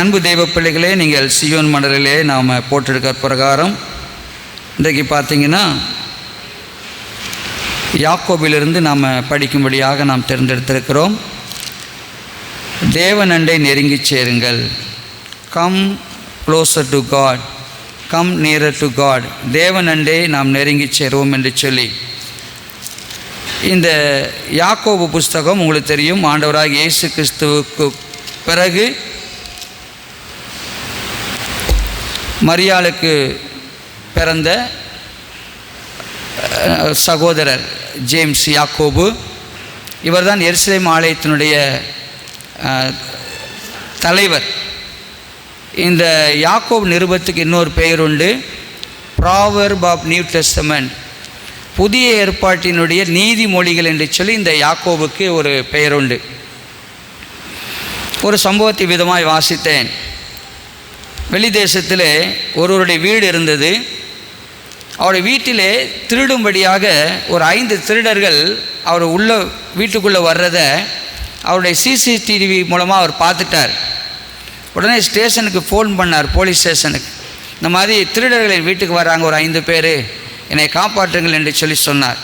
அன்பு தெய்வ பிள்ளைகளே, நீங்கள் சியோன் மடலிலே நாம் போட்டிருக்கிற பிரகாரம் இன்றைக்கு பார்த்தீங்கன்னா யாக்கோபிலிருந்து நாம் படிக்கும்படியாக நாம் தேர்ந்தெடுத்திருக்கிறோம். தேவனண்டை நெருங்கி சேருங்கள். Come closer to God, come nearer to God. தேவனண்டை நாம் நெருங்கி சேருவோம் என்று சொல்லி இந்த யாக்கோபு புஸ்தகம் உங்களுக்கு தெரியும். ஆண்டவராக இயேசு கிறிஸ்துவுக்கு பிறகு மரியாளுக்கு பிறந்த சகோதரர் ஜேம்ஸ் யாக்கோபு, இவர்தான் எருசலேம் ஆலயத்தினுடைய தலைவர். இந்த யாக்கோபு நிருபத்துக்கு இன்னொரு பெயர் உண்டு, ப்ராவர்ப் ஆஃப் நியூ டெஸ்டமெண்ட், புதிய ஏற்பாட்டினுடைய நீதிமொழிகள் என்று சொல்லி இந்த யாக்கோபுக்கு ஒரு பெயர் உண்டு. ஒரு சம்பவத்தை விதமாய் வாசித்தேன். வெளி தேசத்தில் ஒருவருடைய வீடு இருந்தது. அவருடைய வீட்டிலே திருடும்படியாக ஒரு 5 திருடர்கள் அவர் வீட்டுக்குள்ளே வர்றதை அவருடைய சிசிடிவி மூலமாக அவர் பார்த்துட்டார். உடனே ஸ்டேஷனுக்கு ஃபோன் பண்ணார், போலீஸ் ஸ்டேஷனுக்கு. இந்த மாதிரி திருடர்கள் வீட்டுக்கு வர்றாங்க, ஒரு 5 பேர், என்னை காப்பாற்றுங்கள் என்று சொல்லி சொன்னார்.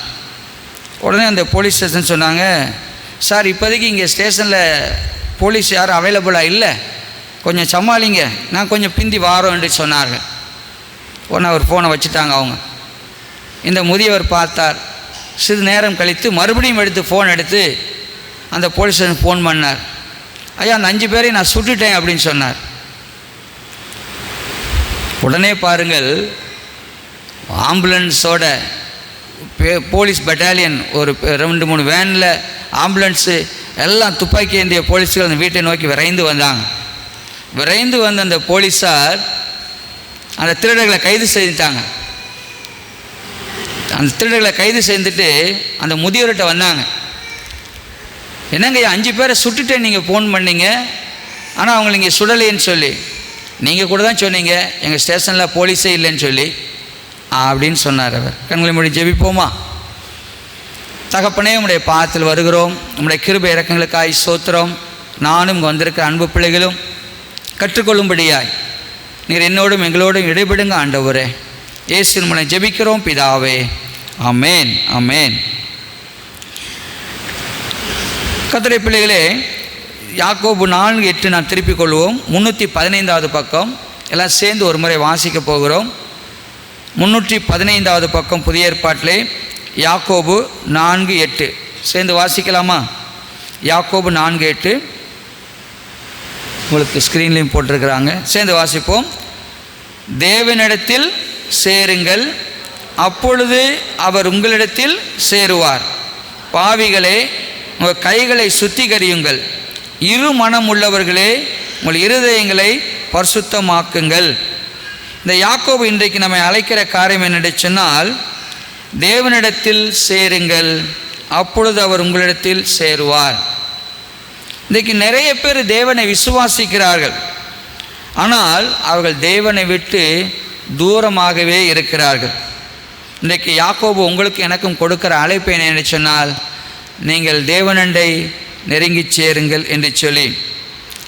உடனே அந்த போலீஸ் ஸ்டேஷன் சொன்னாங்க, சார் இப்போதைக்கு இங்கே ஸ்டேஷனில் போலீஸ் யாரும் அவைலபிளாக இல்லை, கொஞ்சம் சமாளிங்க, நான் கொஞ்சம் பிந்தி வாரோம் என்று சொன்னார்கள். உடனே அவர் ஃபோனை வச்சுட்டாங்க. அவங்க இந்த முதியவர் பார்த்தார். சிறிது நேரம் கழித்து மறுபடியும் ஃபோன் எடுத்து அந்த போலீஸ் ஸ்டேஷன் ஃபோன் பண்ணார். ஐயா, அந்த 5 பேரையும் நான் சுட்டுட்டேன் அப்படின்னு சொன்னார். உடனே பாருங்கள், ஆம்புலன்ஸோட போலீஸ் பட்டாலியன் ஒரு 2-3 வேனில் ஆம்புலன்ஸு எல்லாம் துப்பாக்கி ஏந்திய போலீஸ்கள் அந்த வீட்டை நோக்கி விரைந்து வந்தாங்க. விரைந்து வந்த அந்த போலீஸார் அந்த திருடர்களை கைது செய்துட்டாங்க. அந்த திருடர்களை கைது செய்துட்டு அந்த முதியோர்கிட்ட வந்தாங்க. என்னங்க 5 பேரை சுட்டுட்டேன் நீங்கள் ஃபோன் பண்ணீங்க, ஆனால் அவங்களை நீங்கள் சுடலைன்னு சொல்லி, நீங்கள் கூட தான் சொன்னீங்க எங்கள் ஸ்டேஷனில் போலீஸே இல்லைன்னு சொல்லி அப்படின்னு சொன்னார் அவர். கண்களை மூடி ஜெபிப்போமா? தகப்பனே, உம்முடைய பாதத்தில் வருகிறோம். உம்முடைய கிருபை இரக்கங்களுக்காய் ஸ்தோத்திரம். நானும் இங்கே வந்திருக்கிற அன்பு பிள்ளைகளும் கற்றுக்கொள்ளும்படியாய் நீர் என்னோடும் எங்களோடும் இடைபடுங்க ஆண்டவரே. இயேசுவின் மூலம் ஜெபிக்கிறோம் பிதாவே, ஆமேன், ஆமேன். கர்த்தருடைய பிள்ளைகளே, யாக்கோபு 4:8 நான் திருப்பிக் கொள்வோம். 315வது பக்கம் எல்லாம் சேர்ந்து ஒரு முறை வாசிக்க போகிறோம். 315வது பக்கம் புதிய ஏற்பாட்டிலே யாக்கோபு 4:8 சேர்ந்து வாசிக்கலாமா? யாக்கோபு 4:8 உங்களுக்கு ஸ்க்ரீன்லேயும் போட்டிருக்கிறாங்க. சேர்ந்து வாசிப்போம். தேவனிடத்தில் சேருங்கள், அப்பொழுது அவர் உங்களிடத்தில் சேருவார். பாவிகளே, உங்கள் கைகளை சுத்திகரியுங்கள். இரு மனம் உள்ளவர்களே, உங்கள் இருதயங்களை பரிசுத்தமாக்குங்கள். இந்த யாக்கோபு இன்றைக்கு நம்மை அழைக்கிற காரியம் என்னென்று சொன்னால், தேவனிடத்தில் சேருங்கள், அப்பொழுது அவர் உங்களிடத்தில் சேருவார். இன்றைக்கு நிறைய பேர் தேவனை விசுவாசிக்கிறார்கள், ஆனால் அவர்கள் தேவனை விட்டு தூரமாகவே இருக்கிறார்கள். இன்றைக்கு யாக்கோபு உங்களுக்கு எனக்கும் கொடுக்கிற அழைப்பு என்ன சொன்னால், நீங்கள் தேவனண்டை நெருங்கி சேருங்கள் என்று சொல்லி.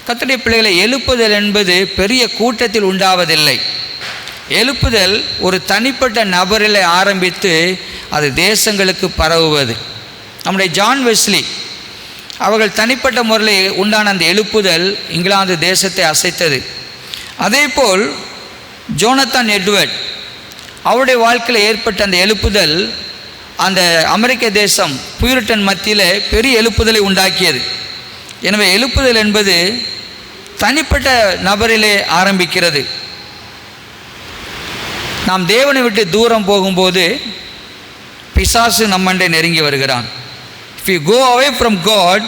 கர்த்தருடைய பிள்ளைகளை, எழுப்புதல் என்பது பெரிய கூட்டத்தில் உண்டாவதில்லை. எழுப்புதல் ஒரு தனிப்பட்ட நபரில் ஆரம்பித்து அது தேசங்களுக்கு பரவுவது. நம்முடைய ஜான் வெஸ்லி அவர்கள் தனிப்பட்ட முறையில் உண்டான அந்த எழுப்புதல் இங்கிலாந்து தேசத்தை அசைத்தது. அதேபோல் ஜோனத்தான் எட்வர்ட் அவருடைய வாழ்க்கையில் ஏற்பட்ட அந்த எழுப்புதல் அந்த அமெரிக்க தேசம் பியூரிட்டன் மத்தியில் பெரிய எழுப்புதலை உண்டாக்கியது. எனவே எழுப்புதல் என்பது தனிப்பட்ட நபரிலே ஆரம்பிக்கிறது. நாம் தேவனை விட்டு தூரம் போகும்போது பிசாசு நம்மண்டை நெருங்கி வருகிறான். If you go away from God,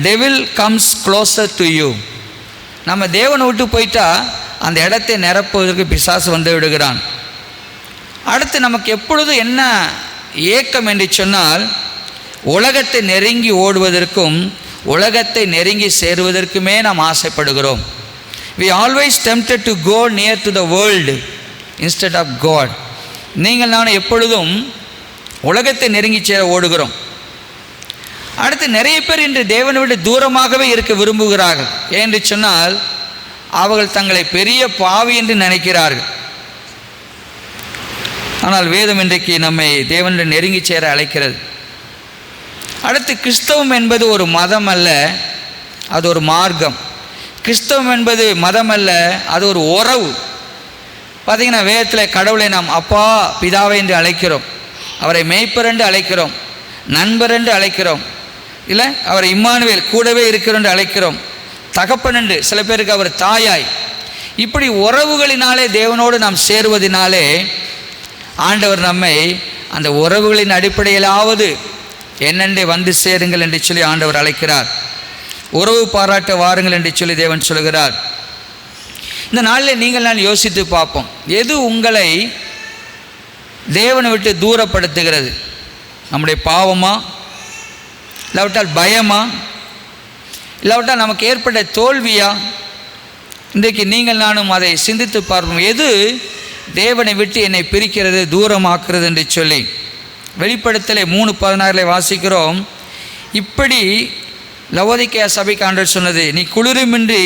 devil comes closer to you. நம்ம தேவனை விட்டு போயிட்டா அந்த இடத்தை நிரப்புவதற்கு பிசாசு வந்து விடுகிறான். அடுத்து நமக்கு எப்பொழுது என்ன ஏக்கம் என்று சொன்னால், உலகத்தை நெருங்கி ஓடுவதற்கும் உலகத்தை நெருங்கி சேருவதற்குமே நாம் ஆசைப்படுகிறோம். We always tempted to go near to the world instead of God. நீங்கள் நான் எப்பொழுதும் உலகத்தை நெருங்கி சேர ஓடுகிறோம். அடுத்து நிறைய பேர் இன்று தேவனை விட தூரமாகவே இருக்க விரும்புகிறார்கள். ஏன்னு சொன்னால் அவர்கள் தங்களை பெரிய பாவி என்று நினைக்கிறார்கள். ஆனால் வேதம் இன்றைக்கு நம்மை தேவனுடன் நெருங்கி சேர அழைக்கிறது. அடுத்து, கிறிஸ்தவம் என்பது ஒரு மதம் அல்ல, அது ஒரு மார்க்கம். கிறிஸ்தவம் என்பது மதம் அல்ல, அது ஒரு உறவு. பார்த்திங்கன்னா வேதத்தில் கடவுளை நாம் அப்பா பிதாவை என்று அழைக்கிறோம், அவரை மேய்ப்பர் என்று அழைக்கிறோம், நண்பர் என்று அழைக்கிறோம், இல்லை அவரை இம்மானுவேல் கூடவே இருக்கிறோம் என்று அழைக்கிறோம், தகப்பன் என்று, சில பேருக்கு அவர் தாயாய். இப்படி உறவுகளினாலே தேவனோடு நாம் சேருவதினாலே ஆண்டவர் நம்மை அந்த உறவுகளின் அடிப்படையிலாவது என்னென்றே வந்து சேருங்கள் என்று சொல்லி ஆண்டவர் அழைக்கிறார். உறவு பாராட்ட வாருங்கள் என்று சொல்லி தேவன் சொல்கிறார். இந்த நாளில் நீங்கள் நான் யோசித்து பார்ப்போம், எது உங்களை தேவனை விட்டு தூரப்படுத்துகிறது? நம்முடைய பாவமா, இல்லாவிட்டால் பயமா, இல்லாவிட்டால் நமக்கு ஏற்பட்ட தோல்வியா? இன்றைக்கு நீங்கள் நானும் அதை சிந்தித்து பார்ப்போம். எது தேவனை விட்டு என்னை பிரிக்கிறது, தூரமாக்குறது என்று சொல்லி. வெளிப்படுத்தலை 3:16 வாசிக்கிறோம், இப்படி லவோதிக்கேயா சபைக்கு ஆண்டவர் சொன்னது, நீ குளிருமின்றி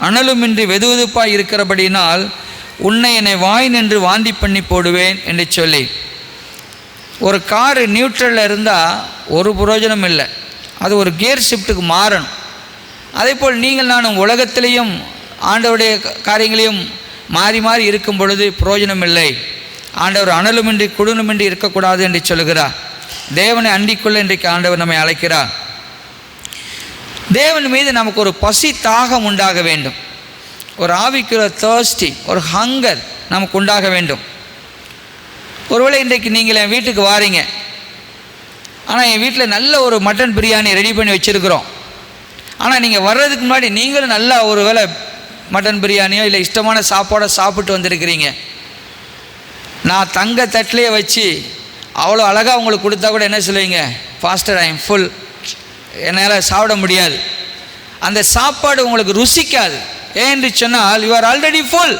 அனலுமின்றி வெதுவெதுப்பாய் இருக்கிறபடினால் உன்னை என்னை வாய் நின்று வாந்தி பண்ணி போடுவேன் என்று சொல்லி. ஒரு காரு நியூட்ரலில் இருந்தால் ஒரு பிரயோஜனம் இல்லை, அது ஒரு கியர் ஷிஃப்ட்டுக்கு மாறணும். அதே போல் நீங்கள் நானும் உலகத்திலையும் ஆண்டவருடைய காரியங்களையும் மாறி மாறி இருக்கும் பொழுது பிரயோஜனம் இல்லை. ஆண்டவர் அனலுமின்றி குளிருமின்றி இருக்கக்கூடாது என்று சொல்கிறார். தேவனை அண்டிக்குள்ள இன்றைக்கு ஆண்டவர் நம்மை அழைக்கிறார். தேவன் மீது நமக்கு ஒரு பசி தாகம் உண்டாக வேண்டும், ஒரு ஆவிக்குள்ள தர்ஸ்டி, ஒரு ஹங்கர் நமக்கு உண்டாக வேண்டும். ஒருவேளை இன்றைக்கு நீங்கள் என் வீட்டுக்கு வாரீங்க, ஆனால் என் வீட்டில் நல்ல ஒரு மட்டன் பிரியாணி ரெடி பண்ணி வச்சுருக்கிறோம். ஆனால் நீங்கள் வர்றதுக்கு முன்னாடி நீங்களும் நல்லா ஒரு வேளை மட்டன் பிரியாணியோ இல்லை இஷ்டமான சாப்பாடோ சாப்பிட்டு வந்திருக்கிறீங்க. நான் தங்க தட்டிலே வச்சு அவ்வளோ அழகாக உங்களுக்கு கொடுத்தா கூட என்ன சொல்லுவீங்க? ஃபாஸ்டர் ஐ எம் ஃபுல், என்னால் சாப்பிட முடியாது. அந்த சாப்பாடு உங்களுக்கு ருசிக்காது. ஏன்னு சொன்னால் யூ ஆர் ஆல்ரெடி ஃபுல்.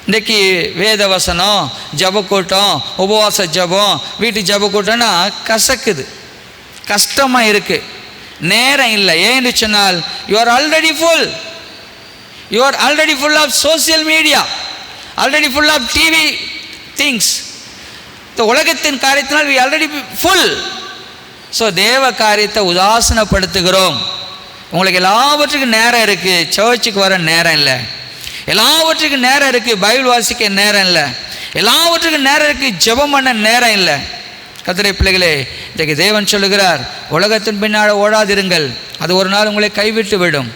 இன்றைக்கி வேத வசனம், ஜபக்கூட்டம், உபவாச ஜபம், வீட்டு ஜபக்கூட்டம்னா கசக்குது, கஷ்டமாக இருக்குது, நேரம் இல்லை. ஏன்னு சொன்னால் you are already full. You are already full of social media, already full of TV things. இந்த உலகத்தின் காரியத்தினால் வி ஆல்ரெடி ஃபுல். ஸோ தேவ காரியத்தை உதாசனப்படுத்துகிறோம். உங்களுக்கு எல்லாவற்றுக்கும் நேரம் இருக்குது, சர்ச்சுக்கு வர நேரம் இல்லை. எல்லாவற்றுக்கும் நேரம் இருக்குது, பைபிள் வாசிக்க நேரம் இல்லை. எல்லாவற்றுக்கும் நேரம் இருக்குது, ஜெபம் பண்ண நேரம் இல்லை. கர்த்தருடைய பிள்ளைகளே, இன்றைக்கு தேவன் சொல்லுகிறார், உலகத்தின் பின்னால் ஓடாதிருங்கள், அது ஒரு நாள் உங்களை கைவிட்டு விடும்.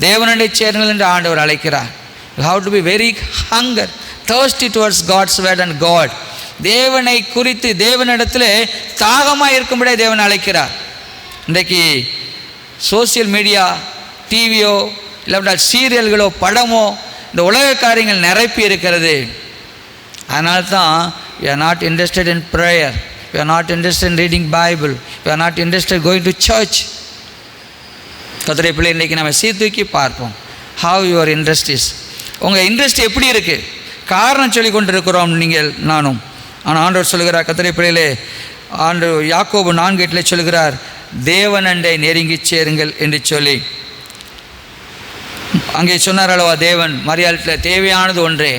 தேவனுடைய சேருங்கள் என்று ஆண்டவர் அழைக்கிறார். You have to be very hunger, thirsty towards God's word and God. தேவனை குறித்து தேவனிடத்தில் தாகமாக இருக்கும்படியே தேவன் அழைக்கிறார். இன்றைக்கு சோசியல் மீடியா, டிவியோ இல்லாவிட்டால் சீரியல்களோ படமோ இந்த உலக காரியங்கள் நிரப்பி இருக்கிறது. அதனால தான் we are not interested in prayer, we are not interested in reading Bible, we are not interested in going to church. கர்த்தருடைய பிள்ளை, இன்றைக்கி நம்ம சீர்தூக்கி பார்ப்போம். how your interest is, உங்கள் இன்ட்ரெஸ்ட் எப்படி இருக்குது? காரணம் சொல்லி கொண்டு இருக்கிறோம் நீங்கள் நானும். ஆனால் ஆண்டவர் சொல்லுகிறார், கர்த்தருடைய பிள்ளையிலே ஆண்டவர் யாக்கோபு 4:8 சொல்லுகிறார், தேவனண்டை நெருங்கி சேருங்கள் என்று சொல்லி. அங்கே சொன்னார் அல்லவா தேவன் மரியாதையில், தேவையானது ஒன்றே,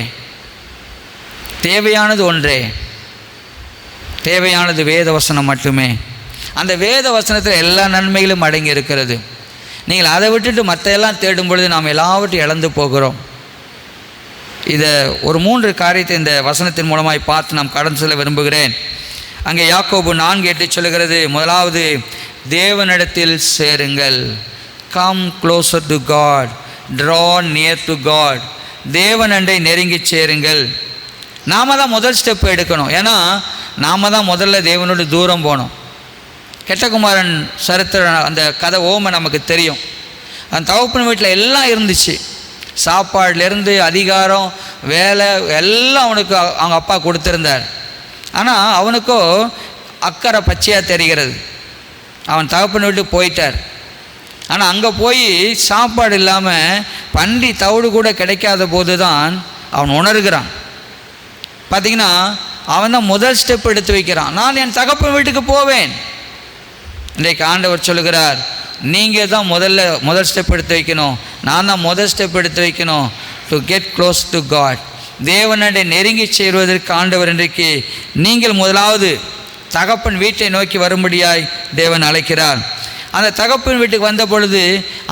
தேவையானது ஒன்றே, தேவையானது வேத வசனம் மட்டுமே. அந்த வேத வசனத்தில் எல்லா நன்மைகளும் அடங்கி இருக்கிறது. நீங்கள் அதை விட்டுட்டு மற்ற எல்லாம் தேடும் பொழுது நாம் எல்லாவற்றையும் இழந்து போகிறோம். இதை ஒரு 3 காரியத்தை இந்த வசனத்தின் மூலமாய் பார்த்து நாம் கடந்து செல்ல விரும்புகிறேன். அங்கே யாக்கோபு 4:8 சொல்லுகிறது, முதலாவது தேவனிடத்தில் சேருங்கள். Come closer to God, draw near to God. தேவனண்டை நெருங்கி சேருங்கள். நாம் தான் முதல் ஸ்டெப் எடுக்கணும். ஏன்னா நாம் தான் முதல்ல தேவனோடு தூரம் போனோம். கெட்டகுமாரன் சரித்திரம், அந்த கதை ஓமை நமக்கு தெரியும். அந்த தகப்பன் வீட்டில் எல்லாம் இருந்துச்சு, சாப்பாடுலேருந்து அதிகாரம், வேலை எல்லாம் அவனுக்கு அவங்க அப்பா கொடுத்துருந்தார். ஆனால் அவனுக்கோ அக்கறை பச்சையாக தெரிகிறது. அவன் தகப்பன் வீட்டுக்கு போயிட்டார். ஆனால் அங்கே போய் சாப்பாடு இல்லாமல் பன்றி தவிடு கூட கிடைக்காத போது தான் அவன் உணர்கிறான். பார்த்திங்கன்னா அவன் தான் முதல் ஸ்டெப் எடுத்து வைக்கிறான், நான் என் தகப்பன் வீட்டுக்கு போவேன். இன்றைக்கு ஆண்டவர் சொல்லுகிறார், நீங்கள் தான் முதல் ஸ்டெப் எடுத்து வைக்கணும், நான் தான் முதல் ஸ்டெப் எடுத்து வைக்கணும். To get close to God, தேவனண்டை நெருங்கி சேருவதற்கு ஆண்டவர் இன்றைக்கு நீங்கள் முதலாவது தகப்பன் வீட்டை நோக்கி வரும்படியாய் தேவன் அழைக்கிறார். அந்த தகப்பன் வீட்டுக்கு வந்த பொழுது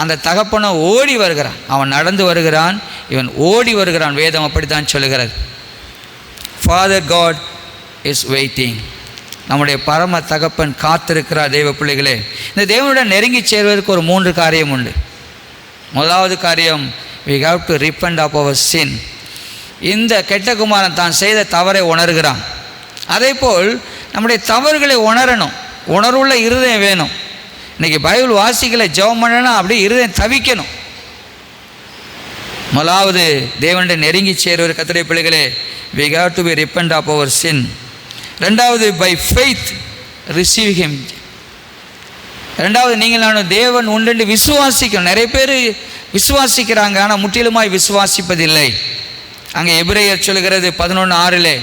அந்த தகப்பனை ஓடி வருகிறான், அவன் நடந்து வருகிறான், இவன் ஓடி வருகிறான். வேதம் அப்படித்தான் சொல்லுகிறது. Father God is waiting. நம்முடைய பரம தகப்பன் காத்திருக்கிறார். தேவ பிள்ளைகளே, இந்த தேவனுடன் நெருங்கி சேருவதற்கு ஒரு 3 காரியம் உண்டு. முதலாவது காரியம், we have to repent of our sin. இந்த கெட்ட குமாரன் தான் செய்த தவறை உணர்கிறான். அதேபோல் நம்முடைய தவறுகளை உணரணும், உணர்வுள்ள இருதயம் வேணும். இன்றைக்கி பைபிள் வாசிக்கலை ஜெபம் பண்ணனா அப்படியே இருதயம் தவிக்கணும். முதலாவது தேவனுடைய நெருங்கி சேருவது கர்த்தருடைய பிள்ளைகளே, we have to be repent of our sin. ரெண்டாவது, by faith receive him. ரெண்டாவது, நீங்கள் நான் தேவன் உண்டு விசுவாசிக்கணும். நிறைய பேர் விசுவாசிக்கிறாங்க, ஆனால் முற்றிலுமாய் விசுவாசிப்பதில்லை. அங்கே எபிரேயர் சொல்கிறது 11:6,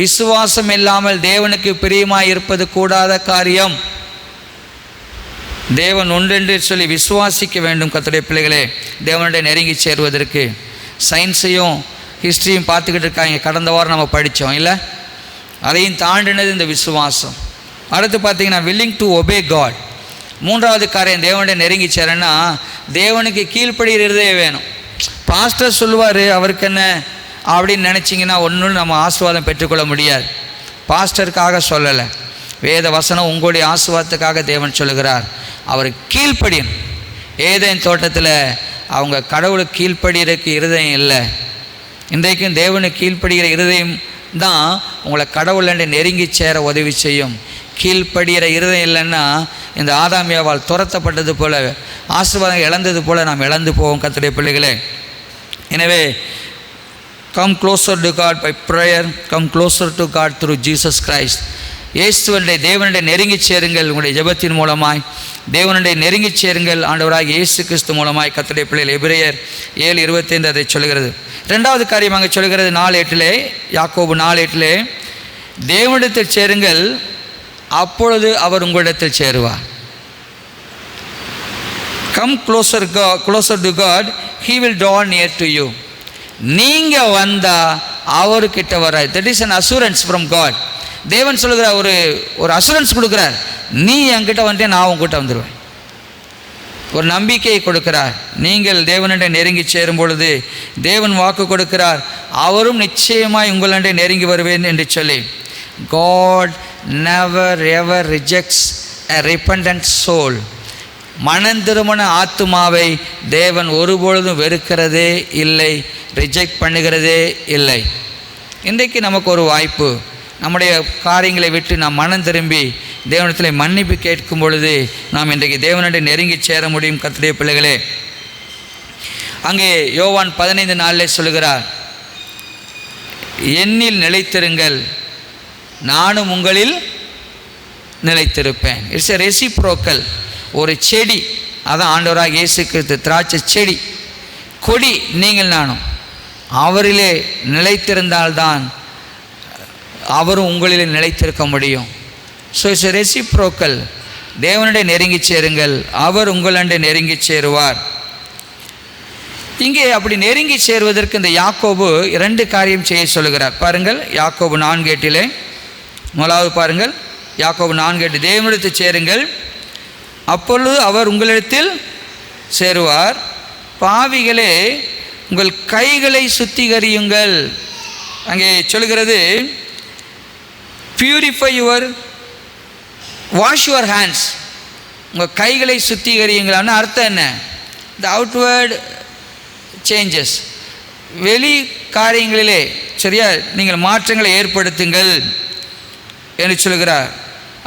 விசுவாசம் இல்லாமல் தேவனுக்கு பிரியமாய் இருப்பது கூடாத காரியம். தேவன் உண்டென்று சொல்லி விசுவாசிக்க வேண்டும். கர்த்தருடைய பிள்ளைகளே, தேவனுடைய நெருங்கி சேருவதற்கு சயின்ஸையும் ஹிஸ்ட்ரியும் பார்த்துக்கிட்டு இருக்காங்க. கடந்த வாரம் நம்ம படித்தோம் இல்லை, அதையும் தாண்டினது இந்த விசுவாசம். அடுத்து பார்த்தீங்கன்னா willing to obey God. மூன்றாவது காரியம் தேவனுடைய நெருங்கி சேரன்னா தேவனுக்கு கீழ்ப்படுகிறதே வேணும். பாஸ்டர் சொல்லுவார் அவருக்கு என்ன அப்படின்னு நினச்சிங்கன்னா ஒன்றும் நம்ம ஆசீர்வாதம் பெற்றுக்கொள்ள முடியாது. பாஸ்டருக்காக சொல்லலை, வேத வசனம் உங்களுடைய ஆசீர்வாதத்துக்காக தேவன் சொல்லுகிறார். அவர் கீழ்ப்படியும். ஏதேன் தோட்டத்தில் அவங்க கடவுளுக்கு கீழ்ப்படுகிறதுக்கு இருதயம் இல்லை. இன்றைக்கும் தேவனுக்கு கீழ்ப்படுகிற இருதயம் தான் உங்களை கடவுளை நெருங்கி சேர உதவி செய்யும். கீழ்ப்படுகிற இருதயம் இல்லைன்னா இந்த ஆதாமியாவால் துரத்தப்பட்டது போல, ஆசீர்வாதம் இழந்தது போல நாம் இழந்து போவோம். கர்த்தருடைய பிள்ளைகளே, எனவே come closer to God by prayer, come closer to God through Jesus Christ. இயேசுவனுடைய தேவனுடைய நெருங்கி சேருங்கள். உங்களுடைய ஜெபத்தின் மூலமாய் தேவனுடைய நெருங்கி சேருங்கள். ஆண்டவராக இயேசு கிறிஸ்து மூலமாய். கர்த்தருடைய பிள்ளைகள் எபிரேயர் 7:25 அதை சொல்கிறது. ரெண்டாவது காரியம் அங்கே சொல்கிறது 4:8, யாக்கோபு 4:8, தேவனிடத்தில் சேருங்கள், அப்பொழுது அவர் உங்களிடத்தில் சேருவார். Come closer to God, he will draw near to you. நீங்கள் வந்தால் அவர்கிட்ட வராது. That is an assurance from God. தேவன் சொல்லுகிற ஒரு அசூரன்ஸ் கொடுக்குறார். நீ என்கிட்ட வந்துட்டே நான் உங்ககிட்ட வந்துடுவேன். ஒரு நம்பிக்கையை கொடுக்கிறார். நீங்கள் தேவனிடம் நெருங்கி சேரும் பொழுது தேவன் வாக்கு கொடுக்கிறார், அவரும் நிச்சயமாய் உங்களிடம் நெருங்கி வருவேன் என்று சொல்லி. God never ever rejects a repentant soul. மனந்திருமண ஆத்துமாவை தேவன் ஒருபொழுதும் வெறுக்கிறதே இல்லை, ரிஜெக்ட் பண்ணுகிறதே இல்லை. இன்றைக்கு நமக்கு ஒரு வாய்ப்பு, நம்முடைய காரியங்களை விட்டு நாம் மனம் திரும்பி தேவனிடத்தில் மன்னிப்பு கேட்கும் பொழுது நாம் இன்றைக்கு தேவனுடைய நெருங்கி சேர முடியும். கர்த்தருடைய பிள்ளைகளே, அங்கே யோவான் 15:4 சொல்கிறார், என்னில் நிலைத்திருங்கள், நானும் உங்களில் நிலைத்திருப்பேன். It's a reciprocal. ஒரு செடி, அதான் ஆண்டவராக இயேசு கிறிஸ்து திராட்சை செடி கொடி. நீங்கள் நானும் அவரிலே நிலைத்திருந்தால்தான் அவரும் உங்களிலே நிலைத்திருக்க முடியும். So it's a reciprocal. தேவனுடைய நெருங்கி சேருங்கள், அவர் உங்களுடைய நெருங்கி சேருவார். இங்கே அப்படி நெருங்கி சேருவதற்கு இந்த யாக்கோபு 2 காரியம் செய்ய சொல்லுகிறார். பாருங்கள், யாக்கோபு 4:8 முதலாவது பாருங்கள், யாக்கோபு 4:8, தேவனிடத்தில் சேருங்கள், அப்பொழுது அவர் உங்களிடத்தில் சேருவார். பாவிகளே, உங்கள் கைகளை சுத்திகரியுங்கள். அங்கே சொல்லுகிறது, பியூரிஃபை வாஷ் யுவர் ஹேண்ட்ஸ். உங்கள் கைகளை சுத்திகரியுங்களான்னு அர்த்தம் என்ன? த அவுட்வேர்ட் சேஞ்சஸ், வெளி காரியங்களிலே சரியா நீங்கள் மாற்றங்களை ஏற்படுத்துங்கள் என்று சொல்கிறார்.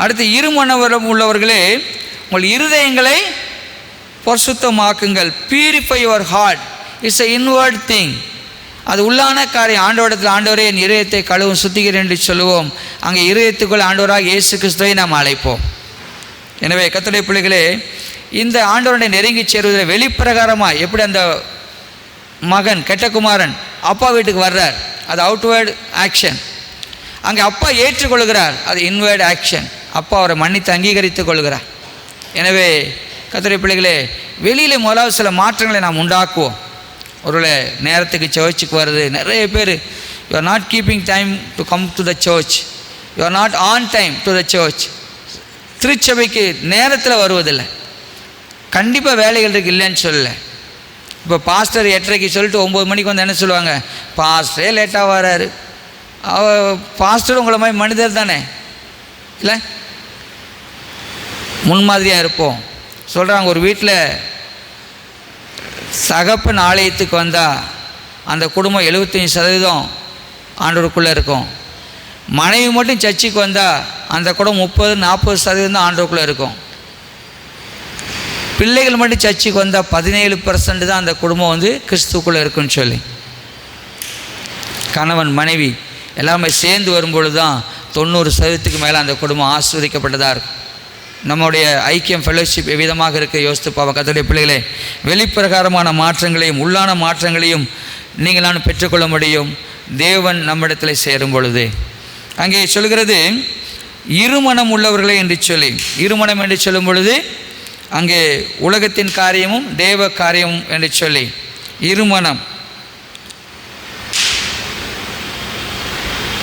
அடுத்து, இருமனவரம் உள்ளவர்களே, உங்கள் இருதயங்களை பரிசுத்தமாக்குங்கள். Purify your heart. It's a inward thing. அது உள்ளான காரியம். ஆண்டவரத்தில், ஆண்டவரே என் இருதயத்தை கழுவும் சுத்திகரின் என்று சொல்லுவோம். அங்கே இருதயத்துக்குள் ஆண்டவராக இயேசு கிறிஸ்துவை நாம் அழைப்போம். எனவே கர்த்தருடைய பிள்ளைகளே, இந்த ஆண்டவருடைய நெருங்கி சேருவதில் வெளிப்பிரகாரமாக எப்படி அந்த மகன் கெட்டகுமாரன் அப்பா வீட்டுக்கு வர்றார், அது அவுட்வேர்டு ஆக்ஷன். அங்கே அப்பா ஏற்றுக்கொள்கிறார், அது இன்வேர்டு ஆக்ஷன். அப்பா அவரை மன்னித்து அங்கீகரித்து கொள்கிறார். எனவே கர்த்தருடைய பிள்ளைகளே, வெளியில் முதலாவது சில மாற்றங்களை நாம் உண்டாக்குவோம். ஒருவேளை நேரத்துக்கு சர்ச்சுக்கு வருது. நிறைய பேர் you are not keeping time to come to the church, you are not on time to the church. திருச்சபைக்கு நேரத்தில் வருவதில்லை. கண்டிப்பாக வேலைகள் இருக்குது, இல்லைன்னு சொல்லலை. இப்போ பாஸ்டர் 8:30க்கு சொல்லிட்டு 9 மணிக்கு வந்து என்ன சொல்லுவாங்க, பாஸ்டரே லேட்டாக வராரு. பாஸ்டர் உங்களை மாதிரி மனிதர் தானே, இல்லை? முன்மாதிரியாக இருப்போம். சொல்கிறாங்க, ஒரு வீட்டில் தகப்பன் ஆலயத்துக்கு வந்தால் அந்த குடும்பம் 75% ஆண்டவருக்குள்ளே இருக்கும். மனைவி மட்டும் சர்ச்சுக்கு வந்தால் அந்த குடும்பம் 30-40% தான் ஆண்டவருக்குள்ளே இருக்கும். பிள்ளைகள் மட்டும் சர்ச்சுக்கு வந்தால் 17% தான் அந்த குடும்பம் வந்து கிறிஸ்துக்குள்ளே இருக்குன்னு சொல்லி. கணவன் மனைவி எல்லாமே சேர்ந்து வரும்பொழுது தான் 90% மேலே அந்த குடும்பம் ஆஸ்வதிக்கப்பட்டதாக இருக்கும். நம்முடைய ஐக்கியம் ஃபெலோஷிப் எவ்விதமாக இருக்க யோசித்து பாவம். கர்த்தருடைய பிள்ளைகளே, வெளிப்பிரகாரமான மாற்றங்களையும் உள்ளான மாற்றங்களையும் நீங்கள் நான் பெற்றுக்கொள்ள முடியும் தேவன் நம்மிடத்தில் சேரும் பொழுது. அங்கே சொல்கிறது இருமனம் உள்ளவர்களே என்று சொல்லி. இருமனம் என்று சொல்லும் பொழுது அங்கே உலகத்தின் காரியமும் தேவ காரியமும் என்று சொல்லி இருமனம்.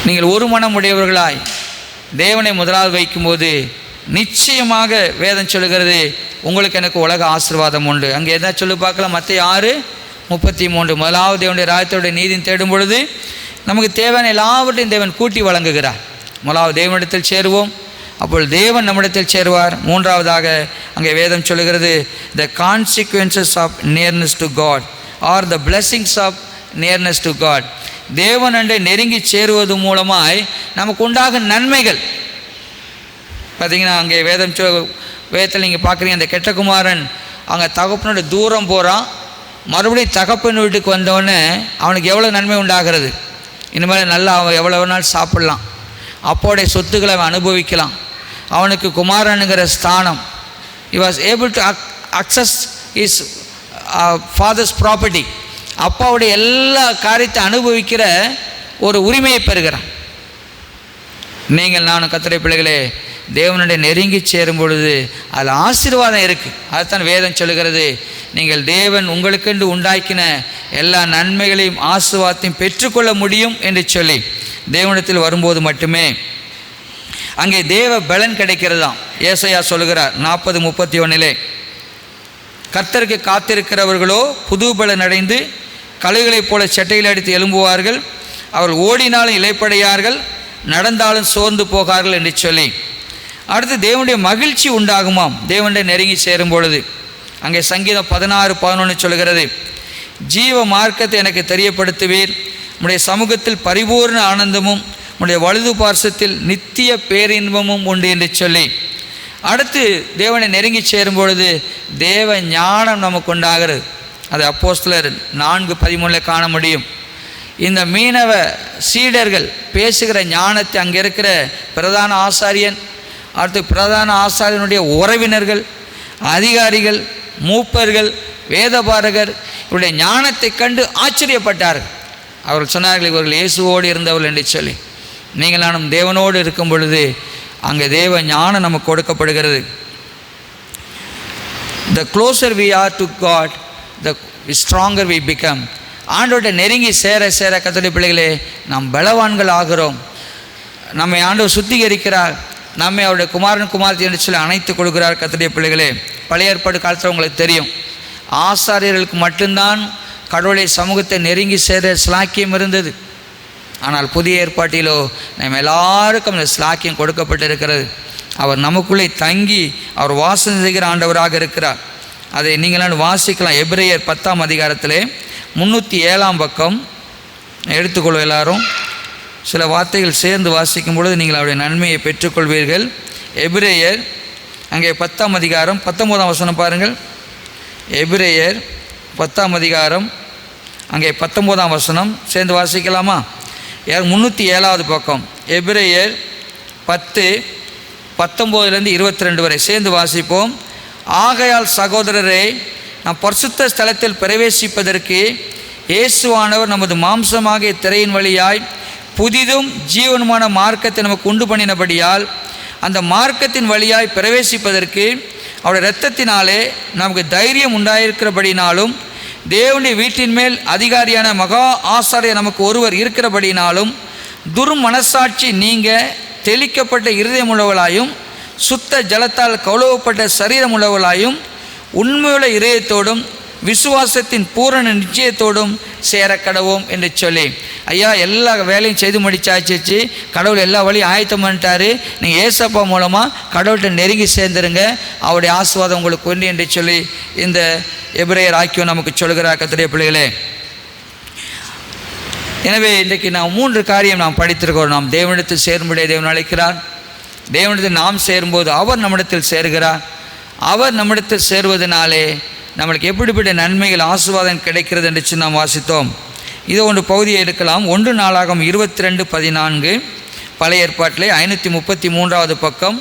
நீங்கள் ஒரு மனம் உடையவர்களாய் தேவனை முதலாவது வைக்கும்போது நிச்சயமாக வேதம் சொல்லுகிறது, உங்களுக்கு எனக்கு உலக ஆசீர்வாதம் உண்டு. அங்கே எதா சொல்லி பார்க்கலாம், மத்தேயு 6:33. முதலாவது தேவனுடைய ராஜ்யத்தோடைய நீதியை தேடும் பொழுது நமக்கு தேவையான எல்லாவற்றையும் தேவன் கூட்டி வழங்குகிறார். முதலாவது தேவனிடத்தில் சேருவோம், அப்பொழுது தேவன் நம்மிடத்தில் சேருவார். மூன்றாவதாக அங்கே வேதம் சொல்லுகிறது, the consequences of nearness to God are the blessings of nearness to God. தேவனண்டை நெருங்கி சேருவது மூலமாய் நமக்கு உண்டாகும் நன்மைகள். பார்த்தீங்கன்னா அங்கே வேதத்தில் நீங்கள் பார்க்குறீங்க, அந்த கெட்ட குமாரன் அங்கே தகப்பனோட தூரம் போகிறான். மறுபடியும் தகப்பன் வீட்டுக்கு வந்தோடனே அவனுக்கு எவ்வளோ நன்மை உண்டாகிறது. இனிமேல் நல்லா அவன் எவ்வளோ நாள் சாப்பிட்லாம், அப்போடைய சொத்துக்களை அவன் அனுபவிக்கலாம். அவனுக்கு குமாரனுங்கிற ஸ்தானம், he was able to access his father's property. அப்பாவுடைய எல்லா காரியத்தை அனுபவிக்கிற ஒரு உரிமையை பெறுகிறான். நீங்கள் நானும் கர்த்தருடைய பிள்ளைகளே தேவனுடைய நெருங்கி சேரும் பொழுது அதில் ஆசீர்வாதம் இருக்குது. அதுதான் வேதம் சொல்லுகிறது, நீங்கள் தேவன் உங்களுக்கென்று உண்டாக்கின எல்லா நன்மைகளையும் ஆசீர்வாதத்தையும் பெற்றுக்கொள்ள முடியும் என்று சொல்லி தேவனிடத்தில் வரும்போது மட்டுமே அங்கே தேவ பலன் கிடைக்கிறதாம். ஏசாயா சொல்லுகிறார் 40:31, கர்த்தருக்கு காத்திருக்கிறவர்களோ புது பலன் அடைந்து கழுகுகளைப் போல சட்டையில் அடித்து எழும்புவார்கள், அவர்கள் ஓடினாலும் இளைப்படையார்கள், நடந்தாலும் சோர்ந்து போகார்கள் என்று சொல்லி. அடுத்து தேவனுடைய மகிழ்ச்சி உண்டாகுமாம் தேவனுடைய நெருங்கி சேரும் பொழுது. அங்கே சங்கீதம் 16:11 சொல்கிறது, ஜீவ மார்க்கத்தை எனக்கு தெரியப்படுத்துவீர், உம்முடைய சமூகத்தில் பரிபூர்ண ஆனந்தமும் உம்முடைய வலது பார்சத்தில் நித்திய பேரின்பமும் உண்டு என்று சொல்லி. அடுத்து தேவனை நெருங்கி சேரும் பொழுது தேவ ஞானம் நமக்கு உண்டாகிறது. அது அப்போஸ்தலர் 4:13 காண முடியும். இந்த மீனவ சீடர்கள் பேசுகிற ஞானத்தை அங்கே இருக்கிற பிரதான ஆசாரியன், அடுத்து பிரதான ஆசாரியனுடைய உறவினர்கள், அதிகாரிகள், மூப்பர்கள், வேதபாரகர் இவருடைய ஞானத்தை கண்டு ஆச்சரியப்பட்டார்கள். அவர்கள் சொன்னார்கள், இவர்கள் இயேசுவோடு இருந்தவர்கள் என்று சொல்லி. நீங்கள் நானும் தேவனோடு இருக்கும் பொழுது அங்கே தேவ ஞானம் நமக்கு கொடுக்கப்படுகிறது. The closer we are to God, the stronger we become. ஆண்டோட நெருங்கி சேர சேர கர்த்தருடைய பிள்ளைகளே நாம் பலவான்கள் ஆகிறோம். நம்மை ஆண்டவர் சுத்திகரிக்கிறார், நம்மை அவருடைய குமாரன் குமாரத்தி என்று சொல்லி அணைத்து கொடுக்கிறார். கர்த்தருடைய பிள்ளைகளே, பழைய ஏற்பாடு காலத்தில் உங்களுக்கு தெரியும், ஆசாரியர்களுக்கு மட்டும்தான் கடவுளுடைய சமூகத்தை நெருங்கி சேர ஸ்லாக்கியம் இருந்தது. ஆனால் புதிய ஏற்பாட்டிலோ நம்ம எல்லாருக்கும் அந்த ஸ்லாக்கியம் கொடுக்கப்பட்டிருக்கிறது. அவர் நமக்குள்ளே தங்கி அவர் வாசனை செய்கிற ஆண்டவராக இருக்கிறார். அதை நீங்களாம் வாசிக்கலாம். எபிரேயர் 10ஆம் அதிகாரத்திலே 307ஆம் பக்கம் எடுத்துக்கொள்ளும். எல்லாரும் சில வார்த்தைகள் சேர்ந்து வாசிக்கும் பொழுது நீங்கள் அவருடைய நன்மையை பெற்றுக்கொள்வீர்கள். எபிரேயர் அங்கே 10ஆம் அதிகாரம் 19ஆம் வசனம் பாருங்கள். எபிரேயர் 10ஆம் அதிகாரம் அங்கே 19ஆம் வசனம் சேர்ந்து வாசிக்கலாமா? 307வது பக்கம் எபிரேயர் 10:19-22 வரை சேர்ந்து வாசிப்போம். ஆகையால் சகோதரரே, நாம் பரிசுத்த ஸ்தலத்தில் பிரவேசிப்பதற்கு இயேசுவானவர் நமது மாம்சமாகிய திரையின் வழியாய் புதிதும் ஜீவனுமான மார்க்கத்தை நமக்கு உண்டு பண்ணினபடியால் அந்த மார்க்கத்தின் வழியாய் பிரவேசிப்பதற்கு அவருடைய இரத்தத்தினாலே நமக்கு தைரியம் உண்டாயிருக்கிறபடினாலும், தேவனுடைய வீட்டின் மேல் அதிகாரியான மகா ஆசாரியர் நமக்கு ஒருவர் இருக்கிறபடினாலும், துர்மனசாட்சி நீங்க தெளிக்கப்பட்ட இருதயமுள்ளவளாயும் சுத்த ஜலத்தால் கழுவப்பட்ட சரீரமுள்ளவளாயும் உண்மையுள்ள இதயத்தோடும் விசுவாசத்தின் பூரண நிச்சயத்தோடும் சேர கடவோம் என்று சொல்லி, ஐயா எல்லா வேலையும் செய்து முடிச்சாச்சு, கடவுள் எல்லா வழியும் ஆயத்தம் பண்ணிட்டாரு, நீங்கள் ஏசப்பா மூலமாக கடவுள்கிட்ட நெருங்கி சேர்ந்துருங்க, அவருடைய ஆசீர்வாதம் உங்களுக்கு உண்டு என்று சொல்லி இந்த எபிரேயர் ஆக்கியோன் நமக்கு சொல்கிறார். கர்த்தருடைய பிள்ளைகளே, எனவே இன்றைக்கு நாம் 3 காரியம் நாம் படித்திருக்கிறோம். நாம் தேவனிடத்தில் சேரும்படியே தேவன் அழைக்கிறார். தேவனிடத்தில் நாம் சேரும்போது அவர் நம்மிடத்தில் சேருகிறார். அவர் நம்மிடத்தில் சேருவதனாலே நம்மளுக்கு எப்படிப்பட்ட நன்மைகள் ஆசீர்வாதம் கிடைக்கிறது என்று நாம் வாசித்தோம். இதை ஒன்று பகுதியை எடுக்கலாம். 1 நாளாகமம் 22:14 பழைய ஏற்பாட்டிலே 533வது பக்கம்,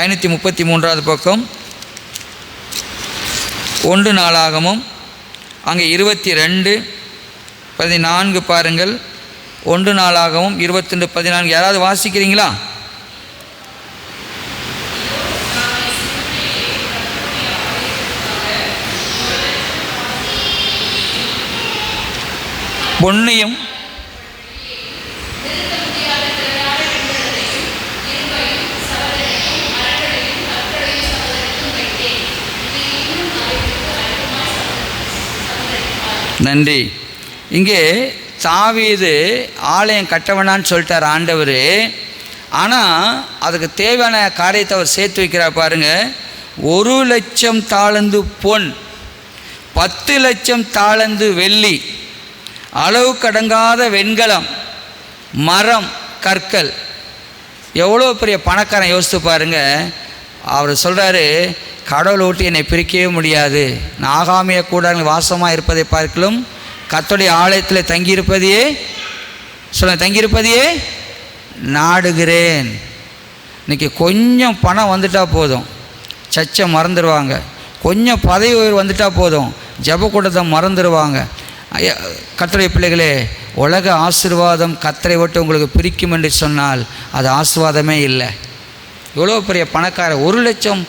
533வது பக்கம் 1 நாளாகமும் அங்கே 22:14 பாருங்கள். 1 நாளாகமும் 22:14 யாராவது வாசிக்கிறீங்களா? பொன்னையும் நன்றி. இங்கே தாவீது ஆலயம் கட்டவனான்னு சொல்லிட்டார் ஆண்டவர். ஆனால் அதுக்கு தேவையான காரியத்தை அவர் சேர்த்து வைக்கிறார் பாருங்கள். 1,00,000 தாலந்து பொன், 10,00,000 தாலந்து வெள்ளி, அளவு கடங்காத வெண்கலம், மரம், கற்கள். எவ்வளோ பெரிய பணக்காரன் யோசித்து பாருங்கள். அவர் சொல்கிறாரு, கடவுளை விட்டு என்னை பிரிக்கவே முடியாது, நான் ஆகாமிய கூடாரங்கள் வாசமாக இருப்பதை பார்க்கலும் கர்த்தருடைய ஆலயத்தில் தங்கியிருப்பதையே தங்கியிருப்பதையே நாடுகிறேன். இன்றைக்கி கொஞ்சம் பணம் வந்துட்டால் போதும், சர்ச்சை மறந்துடுவாங்க. கொஞ்சம் பதவி உயர்வு வந்துட்டால் போதும், ஜெபக்கூடத்தை மறந்துடுவாங்க. கர்த்தருடைய பிள்ளைகளே, உலக ஆசீர்வாதம் கர்த்தரை விட்டு உங்களுக்கு பிரிக்கும் என்று சொன்னால் அது ஆசீர்வாதமே இல்லை. எவ்வளோ பெரிய பணக்காரர், 1,00,000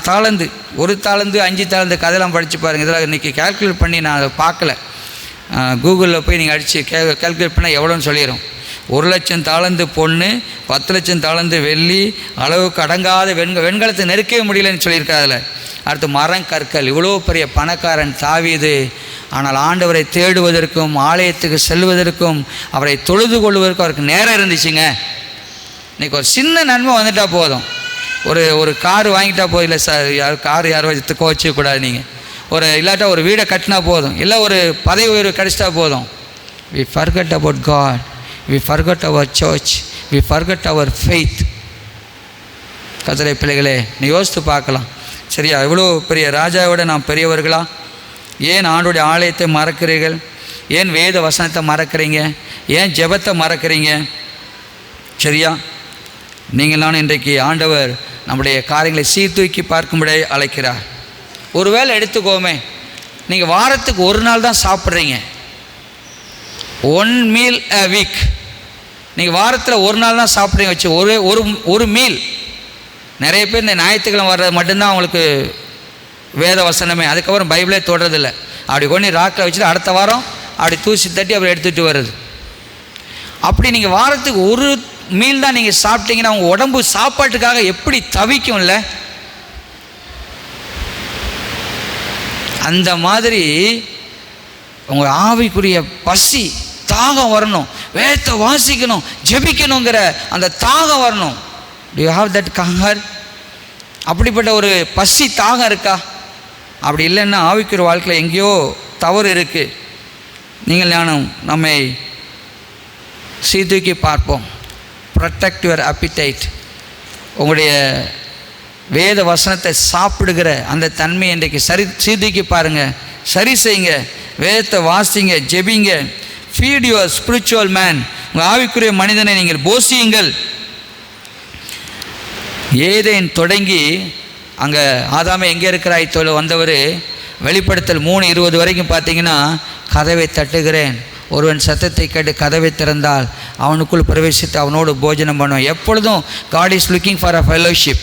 தாலந்து, 1 தாலந்து 5 தாலந்து கதையெல்லாம் படித்து பாருங்கள். இதெல்லாம் இன்றைக்கி கேல்குலேட் பண்ணி நான் அதை பார்க்கல. கூகுளில் போய் நீங்கள் அடித்து கேல்குலேட் பண்ணால் எவ்வளோன்னு சொல்லிடும். 1,00,000 தாலந்து பொண்ணு, 10,00,000 தாலந்து வெள்ளி, அளவுக்கு அடங்காத வெண்கலத்தை நெருக்கவே முடியலன்னு சொல்லியிருக்கா. அதில் அடுத்து மரம், கற்கள். இவ்வளோ பெரிய பணக்காரன் தாவீது. ஆனால் ஆண்டவரை தேடுவதற்கும் ஆலயத்துக்கு செல்வதற்கும் அவரை தொழுது கொள்வதற்கும் அவருக்கு நேரம் இருந்துச்சுங்க. இன்றைக்கி ஒரு சின்ன நன்மை வந்துட்டால் போதும், ஒரு கார் வாங்கிட்டா போதும். இல்லை சார், கார் யாரும் வச்சு கோச்சிக்கூடாது நீங்கள். இல்லாட்டா ஒரு வீடை கட்டினா போதும், இல்லை ஒரு பதவி உயர்வு கிடச்சிட்டா போதும். we forget about God, we forget our church, we forget our faith. கர்த்தருடைய பிள்ளைகளே, நீ யோசித்து பார்க்கலாம். சரியா, இவ்வளோ பெரிய ராஜாவோட நாம் பெரியவர்களா? ஏன் ஆண்டோடைய ஆலயத்தை மறக்கிறீர்கள்? ஏன் வேத வசனத்தை மறக்கிறீங்க? ஏன் ஜெபத்தை மறக்கிறீங்க? சரியா, நீங்கள் நான் இன்றைக்கு ஆண்டவர் நம்முடைய காரியங்களை சீர்தூக்கி பார்க்கும்படியே அழைக்கிறார். ஒருவேளை எடுத்துக்கோமே, நீங்கள் வாரத்துக்கு 1 நாள் தான் சாப்பிட்றீங்க, 1 மீல் a வீக். நீங்கள் வாரத்தில் 1 நாள் தான் சாப்பிட்றீங்க வச்சு, ஒரு மீல். நிறைய பேர் இந்த ஞாயிற்றுக்கிழமை வர்றது மட்டும்தான் அவங்களுக்கு வேத வசனமே, அதுக்கப்புறம் பைபிளே தொடுறதில்லை. அப்படி கொண்டு ராக்கில் வச்சுட்டு அடுத்த வாரம் அப்படி தூசி தட்டி அப்படி எடுத்துகிட்டு வருது. அப்படி நீங்கள் வாரத்துக்கு 1 மீல் தான் நீங்கள் சாப்பிட்டீங்கன்னா உங்கள் உடம்பு சாப்பாட்டுக்காக எப்படி தவிக்கும்ல? அந்த மாதிரி உங்கள் ஆவிக்குரிய பசி தாகம் வரணும், வேதத்தை வாசிக்கணும், ஜெபிக்கணுங்கிற அந்த தாகம் வரணும். Do you have that hunger? அப்படிப்பட்ட ஒரு பசி தாகம் இருக்கா? அப்படி இல்லைன்னா ஆவிக்குரிய வாழ்க்கையில் எங்கேயோ தவறு இருக்குது. நீங்கள் நானும் நம்மை சீர்தூக்கி பார்ப்போம். Protect your appetite. உங்களுடைய வேத வசனத்தை சாப்பிடுகிற அந்த தன்மை இன்றைக்கு சீர்தூக்கி பாருங்கள், சரி செய்யுங்க, வேதத்தை வாசிங்க, ஜெபிங்க. Feet your spiritual man. உங்கள் ஆவிக்குரிய மனிதனை நீங்கள் போஷியுங்கள். ஏதேன் தொடங்கி அங்கே ஆதாமே எங்கே இருக்கிறாய் வந்தவர் வெளிப்படுத்தல் 3:20 வரைக்கும் பார்த்தீங்கன்னா, கதவை தட்டுகிறேன், ஒருவன் சத்தத்தை கேட்டு கதவை திறந்தால் அவனுக்குள் பிரவேசித்து அவனோடு போஜனம் பண்ணுவோம். எப்பொழுதும் God is looking for a fellowship.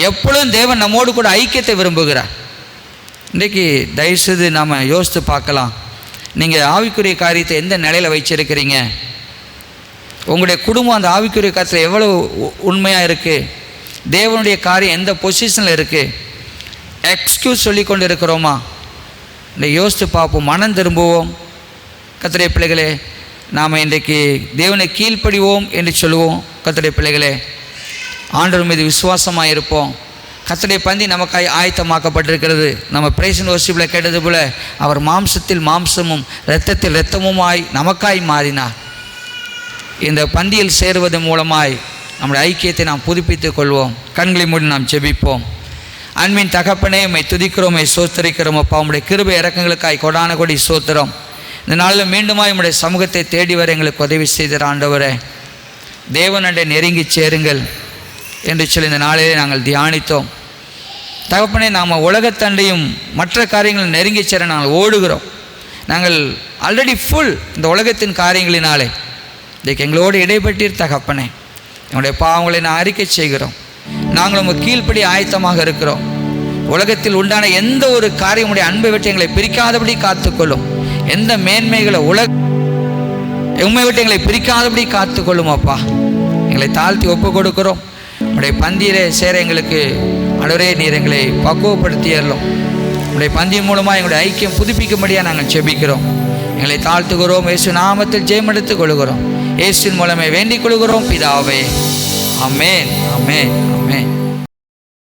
எப்பொழுதும் தேவன் நம்மோடு கூட ஐக்கியத்தை விரும்புகிறார். இன்றைக்கி தயவுசெய்து நாம் யோசித்து பார்க்கலாம். நீங்கள் ஆவிக்குரிய காரியத்தை எந்த நிலையில் வச்சிருக்கிறீங்க? உங்களுடைய குடும்பம் அந்த ஆவிக்குரிய காரியத்தில் எவ்வளோ உண்மையாக இருக்குது? தேவனுடைய காரியம் எந்த பொசிஷனில் இருக்குது? எக்ஸ்கியூஸ் சொல்லி கொண்டு இருக்கிறோமா? இந்த யோசித்து பார்ப்போம், மனம் திரும்புவோம். கர்த்தருடைய பிள்ளைகளே, நாம் இன்றைக்கு தேவனை கீழ்ப்படிவோம் என்று சொல்லுவோம். கர்த்தருடைய பிள்ளைகளே, ஆண்டவர் மீது விசுவாசமாக இருப்போம். கர்த்தருடைய பந்தி நமக்காய் ஆயத்தமாக்கப்பட்டிருக்கிறது. நம்ம பிரைஸ் அண்ட் வொர்ஷிப்பில் கேட்டது போல, அவர் மாம்சத்தில் மாம்சமும் இரத்தத்தில் இரத்தமுமாய் நமக்காய் மாறினார். இந்த பந்தியில் சேருவதன் மூலமாய் நம்முடைய ஐக்கியத்தை நாம் புதுப்பித்துக் கொள்வோம். கண்களை மூடி நாம் ஜெபிப்போம். அன்பின் தகப்பனே, உம்மை துதிக்கிறோம், உம்மை சோத்தரிக்கிறோம். அப்பா, உம்முடைய கிருபை இரக்கங்களுக்காய் கொடான கொடி சோத்திரம். இந்த நாளில் மீண்டுமாய் உம்முடைய சமூகத்தை தேடி வர எங்களுக்கு உதவி செய்தார். ஆண்டவரே, தேவனண்டை நெருங்கி சேருங்கள் என்று சொல்லி இந்த நாளிலே நாங்கள் தியானித்தோம். தகப்பனே, நாம் உலகத்தண்டையும் மற்ற காரியங்கள் நெருங்கி சேர நாங்கள் ஓடுகிறோம். நாங்கள் ஆல்ரெடி ஃபுல் இந்த உலகத்தின் காரியங்களினாலே. இன்றைக்கு எங்களோடு இடைப்பட்டீர் தகப்பனே. எங்களுடைய பாவங்களை நான் அறிக்கை செய்கிறோம். நாங்கள் உங்கள் கீழ்ப்படி ஆயத்தமாக இருக்கிறோம். உலகத்தில் உண்டான எந்த ஒரு காரியமுடைய அன்பை விட்டு எங்களை பிரிக்காதபடி காத்துக்கொள்ளும். எந்த மேன்மைகளை உண்மை விட்டு எங்களை பிரிக்காதபடி காத்துக்கொள்ளும். அப்பா, எங்களை தாழ்த்தி ஒப்பு கொடுக்கிறோம். உடைய பந்தியிலே சேர எங்களுக்கு ஆண்டவரே நீர் எங்களை பக்குவப்படுத்தியறலும். உடைய பந்தியின் மூலமாக எங்களுடைய ஐக்கியம் புதுப்பிக்கும்படியாக நாங்கள் ஜெபிக்கிறோம். எங்களை தாழ்த்துகிறோம். இயேசு நாமத்தில் ஜெயமெடுத்துக் கொள்கிறோம். இயேசுவின் மூலமே வேண்டிக் கொள்கிறோம் பிதாவே. ஆமென், ஆமென்.